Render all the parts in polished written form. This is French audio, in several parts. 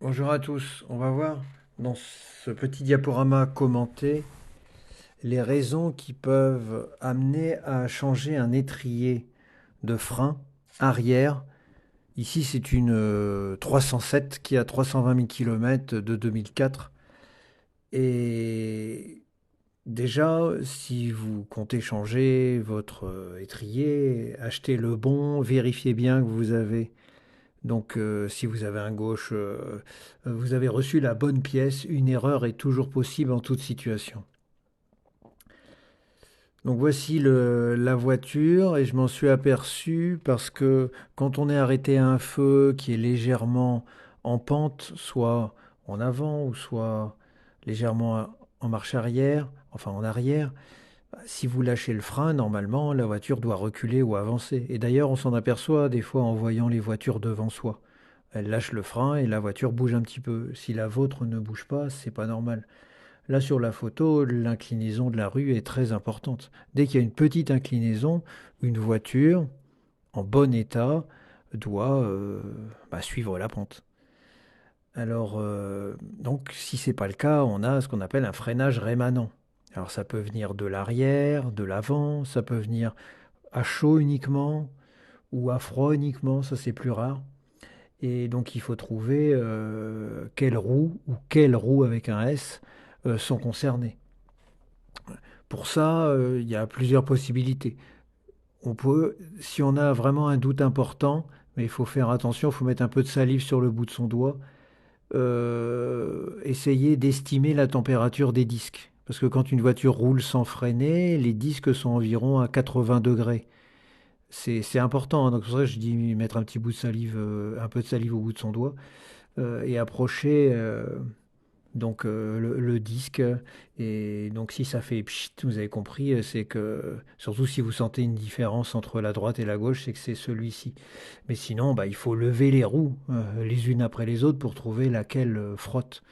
Bonjour à tous, on va voir dans ce petit diaporama commenté les raisons qui peuvent amener à changer un étrier de frein arrière. Ici c'est une 307 qui a 320 000 km de 2004 et déjà si vous comptez changer votre étrier, achetez le bon, vérifiez bien que vous avez donc, si vous avez un gauche, vous avez reçu la bonne pièce. Une erreur est toujours possible en toute situation. Donc voici la voiture et je m'en suis aperçu parce que quand on est arrêté à un feu qui est légèrement en pente, soit en avant ou soit légèrement en marche arrière, enfin en arrière, si vous lâchez le frein, normalement la voiture doit reculer ou avancer. Et d'ailleurs, on s'en aperçoit des fois en voyant les voitures devant soi. Elle lâche le frein et la voiture bouge un petit peu. Si la vôtre ne bouge pas, c'est pas normal. Là, sur la photo, l'inclinaison de la rue est très importante. Dès qu'il y a une petite inclinaison, une voiture en bon état doit suivre la pente. Alors, donc, si c'est pas le cas, on a ce qu'on appelle un freinage rémanent. Alors, ça peut venir de l'arrière, de l'avant, ça peut venir à chaud uniquement ou à froid uniquement, ça c'est plus rare. Et donc il faut trouver quelles roues avec un S sont concernées. Pour ça, il y a plusieurs possibilités. On peut, si on a vraiment un doute important, mais il faut faire attention, il faut mettre un peu de salive sur le bout de son doigt, essayer d'estimer la température des disques. Parce que quand une voiture roule sans freiner, les disques sont environ à 80 degrés. C'est important, hein. Donc c'est pour ça que je dis mettre un petit bout de salive, un peu de salive au bout de son doigt. Et approcher le disque. Et donc si ça fait pchit, vous avez compris, c'est que surtout si vous sentez une différence entre la droite et la gauche, c'est que c'est celui-ci. Mais sinon, bah, il faut lever les roues les unes après les autres pour trouver laquelle frotte.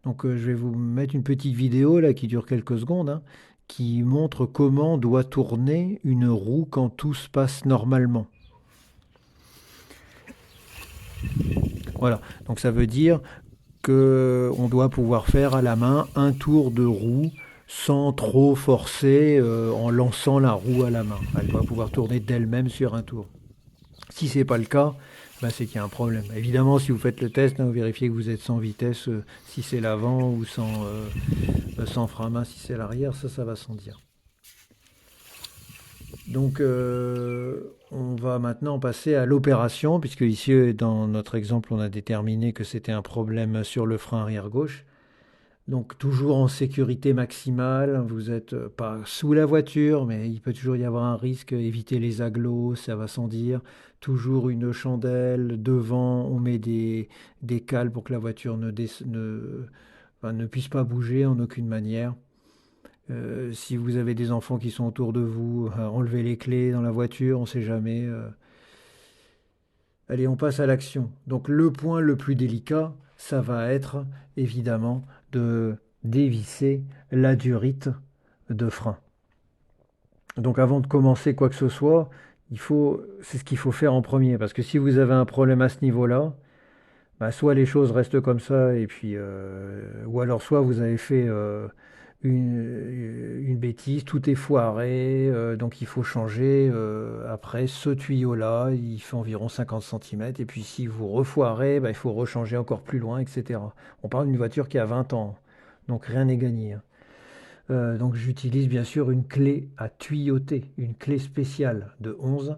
Donc je vais vous mettre une petite vidéo là qui dure quelques secondes, hein, qui montre comment doit tourner une roue quand tout se passe normalement. Voilà, donc ça veut dire que on doit pouvoir faire à la main un tour de roue sans trop forcer en lançant la roue à la main. Elle doit pouvoir tourner d'elle-même sur un tour. Si c'est pas le cas, ben c'est qu'il y a un problème. Évidemment, si vous faites le test, hein, vous vérifiez que vous êtes sans vitesse, si c'est l'avant ou sans frein à main, si c'est l'arrière, ça va sans dire. Donc, on va maintenant passer à l'opération, puisque ici, dans notre exemple, on a déterminé que c'était un problème sur le frein arrière gauche. Donc toujours en sécurité maximale, vous n'êtes pas sous la voiture, mais il peut toujours y avoir un risque, éviter les agglos, ça va sans dire. Toujours une chandelle, devant on met des cales pour que la voiture enfin, ne puisse pas bouger en aucune manière. Si vous avez des enfants qui sont autour de vous, enlevez les clés dans la voiture, on ne sait jamais. Allez, on passe à l'action. Donc le point le plus délicat, ça va être évidemment de dévisser la durite de frein. Donc avant de commencer quoi que ce soit, c'est ce qu'il faut faire en premier. Parce que si vous avez un problème à ce niveau-là, bah, soit les choses restent comme ça, et puis, ou alors soit vous avez fait une bêtise, tout est foiré, donc il faut changer. Après, ce tuyau-là, il fait environ 50 cm, et puis si vous refoirez, bah, il faut rechanger encore plus loin, etc. On parle d'une voiture qui a 20 ans, donc rien n'est gagné, hein. Donc j'utilise bien sûr une clé à tuyauter, une clé spéciale de 11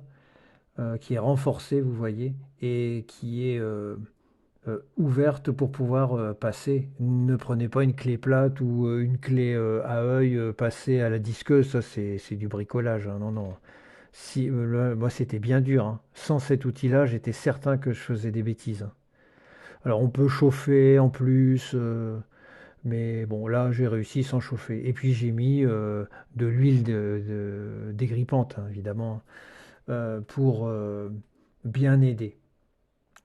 qui est renforcée, vous voyez, et qui est ouverte pour pouvoir passer. Ne prenez pas une clé plate ou une clé à œil passée à la disqueuse, ça c'est du bricolage, hein. Non, non. Si, moi c'était bien dur, hein. Sans cet outil-là, j'étais certain que je faisais des bêtises, hein. Alors on peut chauffer en plus, mais bon là j'ai réussi sans chauffer. Et puis j'ai mis de l'huile dégrippante, hein, évidemment, pour bien aider.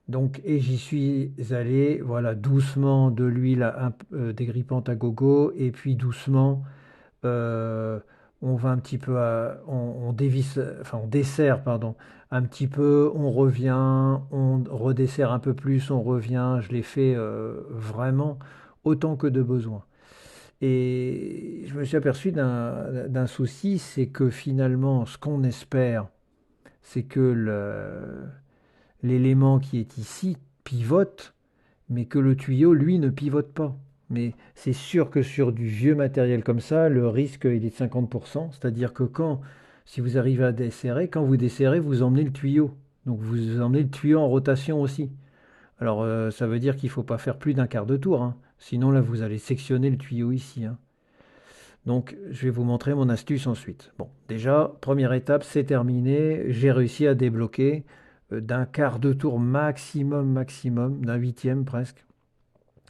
Donc, et j'y suis allé, voilà, doucement de l'huile dégrippante à gogo, et puis doucement, euh, on va un petit peu, on dévisse, enfin on desserre, pardon, un petit peu, on revient, on redessert un peu plus, on revient. Je l'ai fait vraiment autant que de besoin. Et je me suis aperçu d'un souci, c'est que finalement, ce qu'on espère, c'est que l'élément qui est ici pivote, mais que le tuyau, lui, ne pivote pas. Mais c'est sûr que sur du vieux matériel comme ça, le risque, il est de 50%. C'est-à-dire que si vous arrivez à desserrer, quand vous desserrez, vous emmenez le tuyau. Donc vous emmenez le tuyau en rotation aussi. Alors ça veut dire qu'il ne faut pas faire plus d'un quart de tour, hein. Sinon là, vous allez sectionner le tuyau ici, hein. Donc je vais vous montrer mon astuce ensuite. Bon, déjà, première étape, c'est terminé. J'ai réussi à débloquer d'un quart de tour maximum, maximum, d'un huitième presque.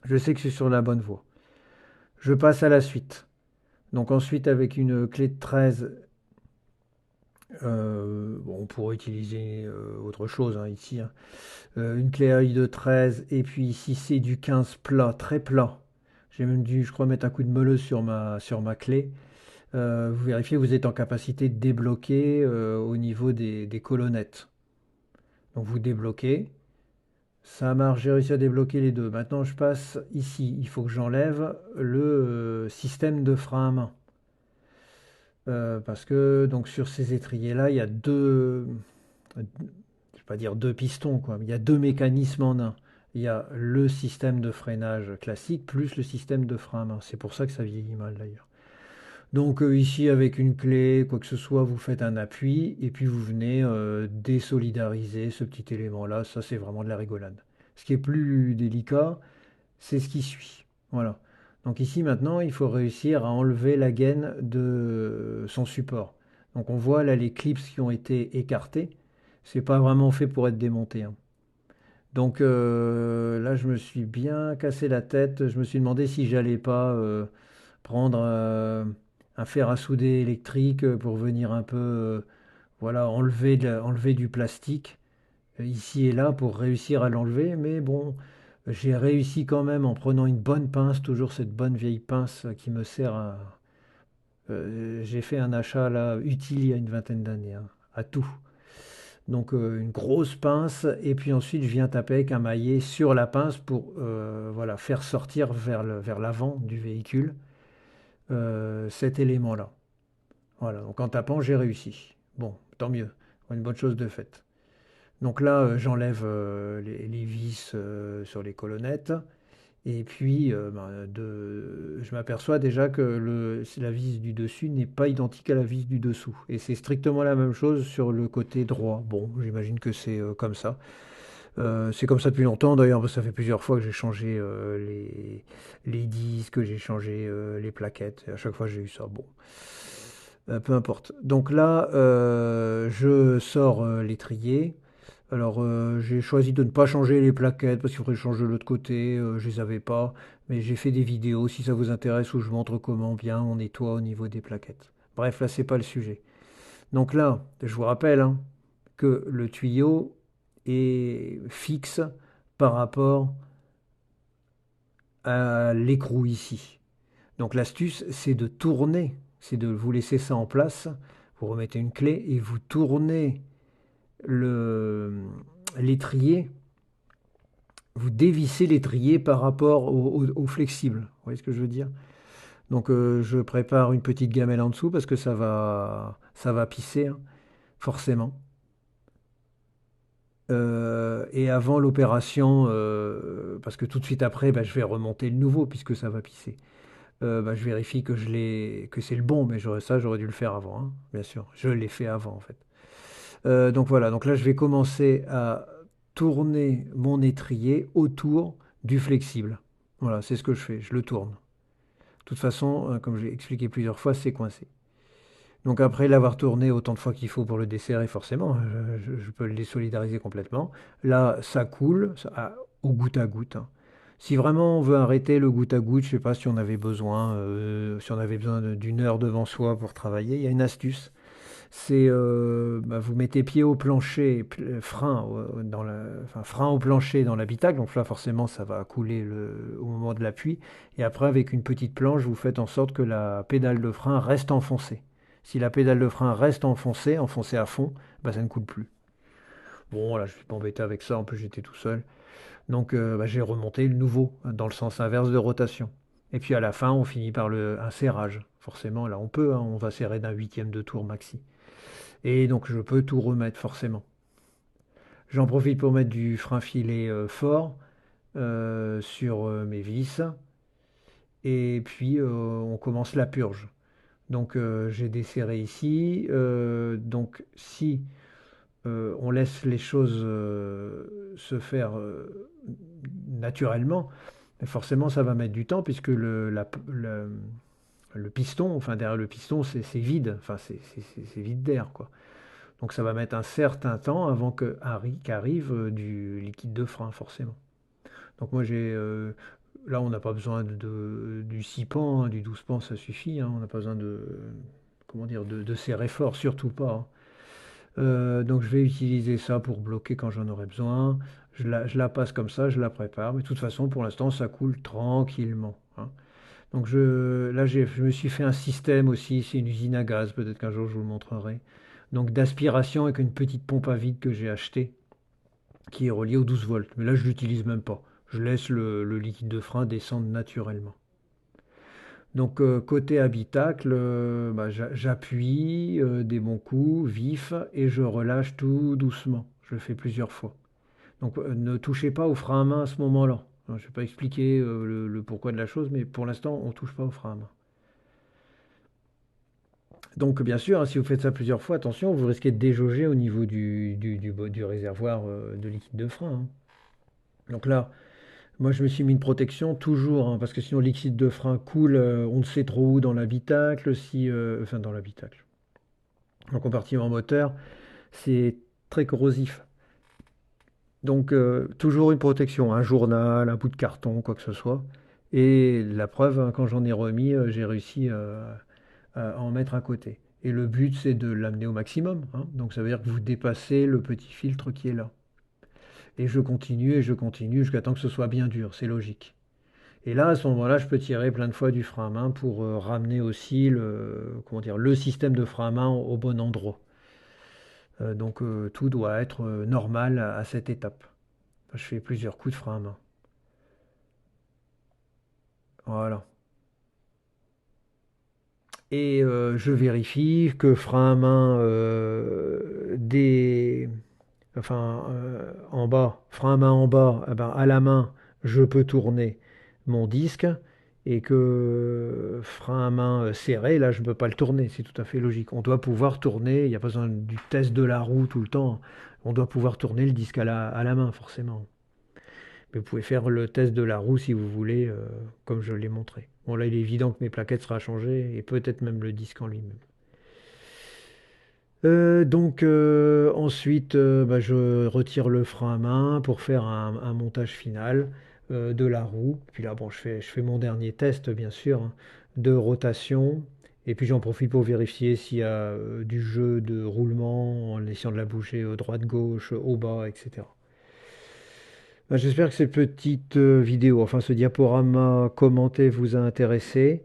Je sais que je suis sur la bonne voie. Je passe à la suite. Donc ensuite, avec une clé de 13, bon, on pourrait utiliser autre chose hein, ici, hein. Une clé à œil de 13, et puis ici c'est du 15 plat, très plat. J'ai même dû, je crois, mettre un coup de meuleuse sur ma clé. Vous vérifiez, vous êtes en capacité de débloquer au niveau des colonnettes. Donc vous débloquez. Ça marche, j'ai réussi à débloquer les deux. Maintenant, je passe ici. Il faut que j'enlève le système de frein à main. Parce que donc sur ces étriers-là, il y a je vais pas dire deux pistons, quoi, mais il y a deux mécanismes en un. Il y a le système de freinage classique plus le système de frein à main. C'est pour ça que ça vieillit mal d'ailleurs. Donc ici avec une clé, quoi que ce soit, vous faites un appui et puis vous venez désolidariser ce petit élément-là. Ça c'est vraiment de la rigolade. Ce qui est plus délicat, c'est ce qui suit. Voilà. Donc ici maintenant, il faut réussir à enlever la gaine de son support. Donc on voit là les clips qui ont été écartés. C'est pas vraiment fait pour être démonté, hein. Donc là, je me suis bien cassé la tête. Je me suis demandé si j'allais pas prendre un fer à souder électrique pour venir un peu voilà, enlever du plastique ici et là pour réussir à l'enlever. Mais bon, j'ai réussi quand même en prenant une bonne pince, toujours cette bonne vieille pince qui me sert à... j'ai fait un achat là utile il y a une vingtaine d'années, hein, à tout. Donc une grosse pince et puis ensuite je viens taper avec un maillet sur la pince pour voilà, faire sortir vers l'avant du véhicule cet élément-là. Voilà, donc en tapant, j'ai réussi. Bon, tant mieux, une bonne chose de faite. Donc là, j'enlève les vis sur les colonnettes. Et puis, je m'aperçois déjà que la vis du dessus n'est pas identique à la vis du dessous. Et c'est strictement la même chose sur le côté droit. Bon, j'imagine que c'est comme ça. C'est comme ça depuis longtemps, d'ailleurs, parce que ça fait plusieurs fois que j'ai changé les disques, j'ai changé les plaquettes. Et à chaque fois, j'ai eu ça. Bon, peu importe. Donc là, je sors l'étrier. Alors, j'ai choisi de ne pas changer les plaquettes parce qu'il faudrait changer de l'autre côté. Je les avais pas. Mais j'ai fait des vidéos si ça vous intéresse où je montre comment bien on nettoie au niveau des plaquettes. Bref, là, c'est pas le sujet. Donc là, je vous rappelle hein, que le tuyau est fixe par rapport à l'écrou ici. Donc l'astuce, c'est de tourner, c'est de vous laisser ça en place. Vous remettez une clé et vous tournez l'étrier, vous dévissez l'étrier par rapport au flexible. Vous voyez ce que je veux dire? Donc je prépare une petite gamelle en dessous parce que ça va pisser, hein, forcément. Et avant l'opération, parce que tout de suite après, bah, je vais remonter le nouveau puisque ça va pisser. Bah, je vérifie que c'est le bon, mais ça, j'aurais dû le faire avant, hein, bien sûr. Je l'ai fait avant, en fait. Donc voilà, donc là, je vais commencer à tourner mon étrier autour du flexible. Voilà, c'est ce que je fais, je le tourne. De toute façon, comme j'ai expliqué plusieurs fois, c'est coincé. Donc après l'avoir tourné autant de fois qu'il faut pour le desserrer, forcément, je peux le désolidariser complètement. Là, ça coule au goutte à goutte, hein. Si vraiment on veut arrêter le goutte à goutte, je ne sais pas si on avait besoin, si on avait besoin d'une heure devant soi pour travailler, il y a une astuce. C'est bah, vous mettez pied au plancher, frein, enfin, frein au plancher dans l'habitacle. Donc là, forcément, ça va couler au moment de l'appui. Et après, avec une petite planche, vous faites en sorte que la pédale de frein reste enfoncée. Si la pédale de frein reste enfoncée à fond, bah, ça ne coule plus. Bon, là, je suis pas embêté avec ça, en plus j'étais tout seul. Donc bah, j'ai remonté le nouveau dans le sens inverse de rotation. Et puis à la fin, on finit par un serrage. Forcément, là on peut, hein, on va serrer d'un huitième de tour maxi. Et donc je peux tout remettre forcément. J'en profite pour mettre du frein filet fort sur mes vis. Et puis on commence la purge. Donc j'ai desserré ici. Donc si on laisse les choses se faire naturellement, mais forcément ça va mettre du temps puisque le piston, enfin derrière le piston, c'est vide, enfin c'est vide d'air quoi. Donc ça va mettre un certain temps avant qu'arrive du liquide de frein forcément. Donc moi là on n'a pas besoin du 6 pans, hein, du 12 pans ça suffit, hein, on n'a pas besoin comment dire, de serrer fort, surtout pas, hein. Donc je vais utiliser ça pour bloquer quand j'en aurai besoin. Je la passe comme ça, je la prépare. Mais de toute façon, pour l'instant, ça coule tranquillement, hein. Donc là, je me suis fait un système aussi. C'est une usine à gaz. Peut-être qu'un jour, je vous le montrerai. Donc d'aspiration avec une petite pompe à vide que j'ai achetée, qui est reliée aux 12 volts. Mais là, je l'utilise même pas. Je laisse le liquide de frein descendre naturellement. Donc côté habitacle, bah, j'appuie des bons coups vifs et je relâche tout doucement. Je le fais plusieurs fois. Donc ne touchez pas au frein à main à ce moment-là. Je ne vais pas expliquer le pourquoi de la chose, mais pour l'instant, on ne touche pas au frein à main. Donc bien sûr, hein, si vous faites ça plusieurs fois, attention, vous risquez de déjauger au niveau du réservoir de liquide de frein, hein. Donc là, moi je me suis mis une protection toujours, hein, parce que sinon le liquide de frein coule, on ne sait trop où dans l'habitacle, enfin dans l'habitacle. En compartiment moteur, c'est très corrosif. Donc toujours une protection, un journal, un bout de carton, quoi que ce soit. Et la preuve, hein, quand j'en ai remis, j'ai réussi à en mettre à côté. Et le but, c'est de l'amener au maximum, hein. Donc ça veut dire que vous dépassez le petit filtre qui est là. Et je continue jusqu'à temps que ce soit bien dur, c'est logique. Et là, à ce moment-là, je peux tirer plein de fois du frein à main pour ramener aussi comment dire, le système de frein à main au bon endroit. Donc tout doit être normal à cette étape. Je fais plusieurs coups de frein à main. Voilà. Et je vérifie que frein à main en bas, frein à main en bas, eh ben, à la main, je peux tourner mon disque et que frein à main serré, là, je ne peux pas le tourner. C'est tout à fait logique. On doit pouvoir tourner, il n'y a pas besoin du test de la roue tout le temps. On doit pouvoir tourner le disque à la main, forcément. Mais vous pouvez faire le test de la roue si vous voulez, comme je l'ai montré. Bon, là, il est évident que mes plaquettes sera changées et peut-être même le disque en lui-même. Donc ensuite, bah, je retire le frein à main pour faire un montage final de la roue. Puis là, bon, je fais mon dernier test, bien sûr, hein, de rotation. Et puis j'en profite pour vérifier s'il y a du jeu de roulement en essayant de la bouger droite-gauche, au bas, etc. Ben, j'espère que cette petite vidéo, enfin ce diaporama commenté vous a intéressé.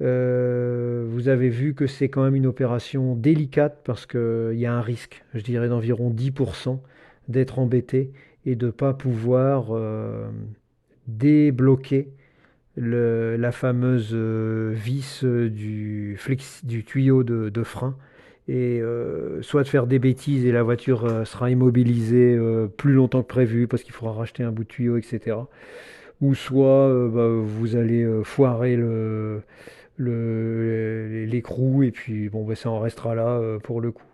Vous avez vu que c'est quand même une opération délicate parce qu'il y a un risque, je dirais d'environ 10%, d'être embêté et de ne pas pouvoir débloquer la fameuse vis du tuyau de frein et soit de faire des bêtises et la voiture sera immobilisée plus longtemps que prévu parce qu'il faudra racheter un bout de tuyau, etc. Ou soit bah, vous allez foirer l'écrou et puis bon, bah, ça en restera là pour le coup.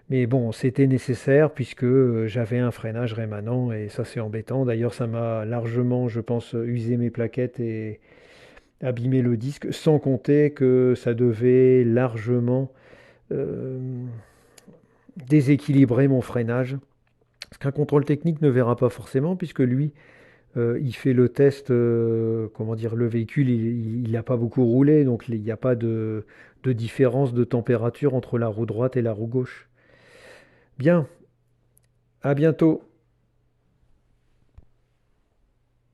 Mais bon, c'était nécessaire puisque j'avais un freinage rémanent et ça c'est embêtant. D'ailleurs, ça m'a largement, je pense, usé mes plaquettes et abîmé le disque, sans compter que ça devait largement euh, déséquilibrer mon freinage. Ce qu'un contrôle technique ne verra pas forcément puisque lui, il fait le test, comment dire, le véhicule, il n'a pas beaucoup roulé, donc il n'y a pas de différence de température entre la roue droite et la roue gauche. Bien, à bientôt.